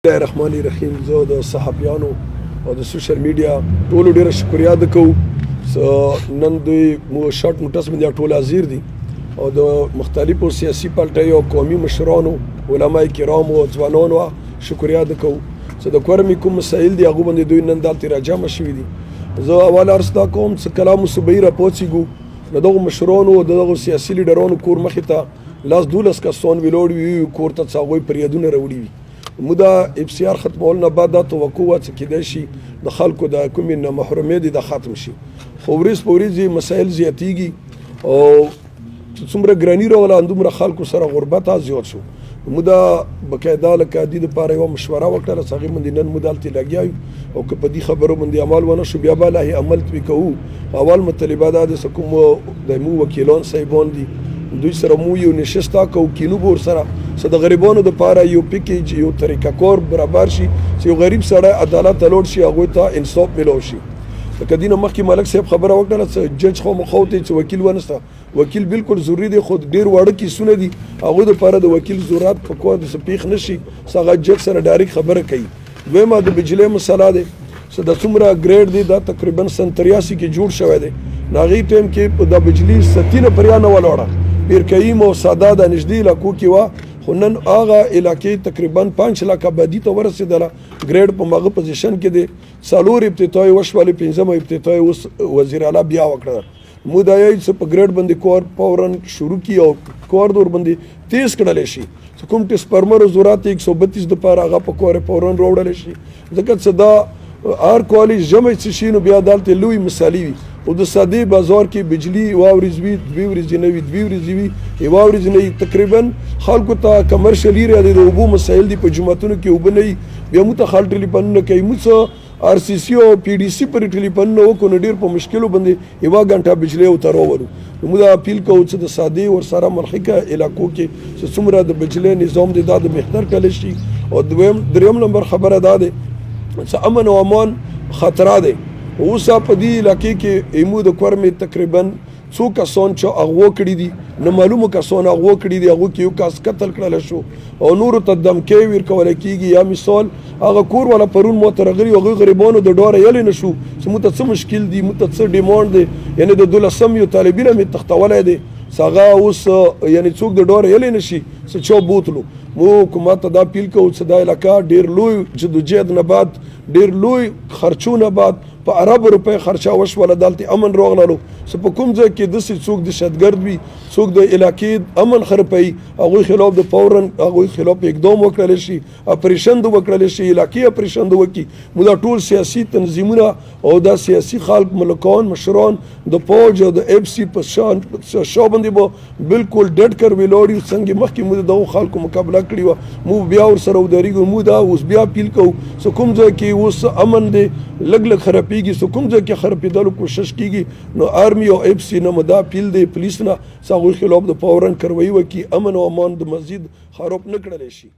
الله الرحمن الرحیم. زه د صحافیانو او د سوشل میډیا ټولو ډېره شکریہ ادا کوو. نن دوی شارټ نوټس باندې ټول حاضر دي او د مختلفو سیاسي پارټیو او قومي مشرانو علما کرامو او ځوانانو شکریہ ادا کوو چې د کورمې کوم مسایل دي هغه باندې دوی نن دلته راجمع شوي دي. زه اول عرض دا کوم چې کله مو صبحي راپاڅېږو د دغو مشرانو او د دغو سیاسي لیډرانو کور مخې ته لاس 12 کسان ولاړ وي کور ته څه هغوی فریادونه راوړي وي. مو دا افسیار ختمولو نه بعد دا توقع وه چې کیدای شي د خلکو د کومې نه محرومې دي دا ختم شي، خو ورځ په ورځ مسایل زیاتېږي او څومره ګراني راغله همدومره خلکو سره غربت زیات شو. مو دا باقاعده لکه دې دپاره یوه مشوره وکړله چې هغې باندې نن مو دلته لګیا یو او که په دې خبرو باندې عمل ونه شو بیا به الله عمل پرې کوو. اول مطلبه دا ده چې کوم د مو وکیلان صاحبان دي دوی سره مو یو نشسته کوو کینو به ورسره چې د غریبانو دپاره یو پیکیج یو طریقه کار برابر شي چې یو غریب سړی عدالت ته لوړ شي هغوی ته انصاف میلاو شي. لکه دې نه مخکې ملک صاحب خبره وکړله چې جج خامخا ورته چې وکیل ونسته، وکیل بالکل ضروري دی خو ډېر واړه کیسونه دي هغوی دپاره د وکیل ضرورت پکار دی چې پیښ نه شي چې هغه جج سره ډایرکټ خبره کوي. دویمه د بجلۍ مسله دی چې د څومره ګریډ دی دا تقریبا سن 83 کې جوړ شوی دی. نو هغې ټایم کې د بجلي 70 پریا نه ولاړه پیرکیم او ساده د نږدې علاقو کې وه، خو نن هغه علاقې تقریبا 5 لک آبادي ته ورسېدله. ګریډ په هغه پوزیشن کې دی 4 ابتدایي وشولې 5 ابتدایي اوس وزیر اعلی بیا وکړه. مو دا یایي چې په ګریډ باندې کار فورن شروع کړي او کار دور باندې تیز کړلی شي چې کوم ټسپرمر ضرورت 132 دپاره هغه په کار فورن راوړلی شي، ځکه چې دا هر کالج جمع څه شي نو بیا دلته لوی مثالي وي او د سادې بازار کې بجلی یوه ورځ وي 2 ورځې نه وي 2 ورځې وي یوه ورځ نه وي. تقریبا خلکو ته کمرشل ایریا دی د اوبو مسایل دي په جوماتونو کې اوبه نه وي بیا مو ته خلک ټلیفونونه کوي مو څه آر سی سی او پی ډي سی پورې ټلیفونونه وکړو نو ډېر په مشکلو باندې یوه ګنټه بجلی ورته راولو. نو موږ دا اپیل کوو چې د سادې ورسره ملحقه علاقو کې چې څومره د بجلی نظام دی دا د بهتر کړلی شي. او دریم نمبر خبره دا دی چې امن او امان خطره دی. اوسه په دې علاقې کې ایمو د کورمې تقریبا څو کسان چې اغوا کړي دي نه معلومو کسان اغوا کړي دي هغو کې یو کس قتل کړلی شو او نورو ته دمکۍ ورکولی کېږي. یا مثال هغه کور والا پرون ما ته راغلي هغوی غریبانو د ډاره یلی نه شو چې موږ ته څه مشکل دي موږ ته څه ډیمانډ دی، یعنې د 12 یو طالب علم یې تختولی دی چې هغه اوس یعنې څوک د ډاره یلی نه شي چې چا بوتلو. مو حکومت ته دا اپیل کوو چې دا علاقه ډېر لوی جدوجهد نه بعد ډېر لوی خرچو نه بعد په اربو روپۍ خرچه وشوله دلته امن راغللو چې په کوم ځای کې داسې څوک دهشتګرد وي څوک د علاقې امن خرابوي هغوی خلاف د فورن هغوی خلاف اقدام وکړلی شي، اپریشن د وکړلی شي، علاقې اپریشن د وکړي. مو دا ټول سیاسي تنظیمونه او دا سیاسي خلک ملکان مشران د فوج او د اف سی په شا باندې به بالکل ډډ کر ولاړ یو څنګه مخکې مو د دغو خلکو مقابله کړې وه. مو بیا ورسره ودرېږو مو دا اوس بیا اپیل کوو چې کوم ځای کې اوس امن دی لږ لږ خرابېږي چې کوم ځای کې خرابېدلو کوشش کېږي نو آرمي او اف سی نه مو دا اپیل دی پولیس نه چې هغوی خلاف د فورن کاروایي وکړي امن او امان د مزید خراب نه کړلی شي.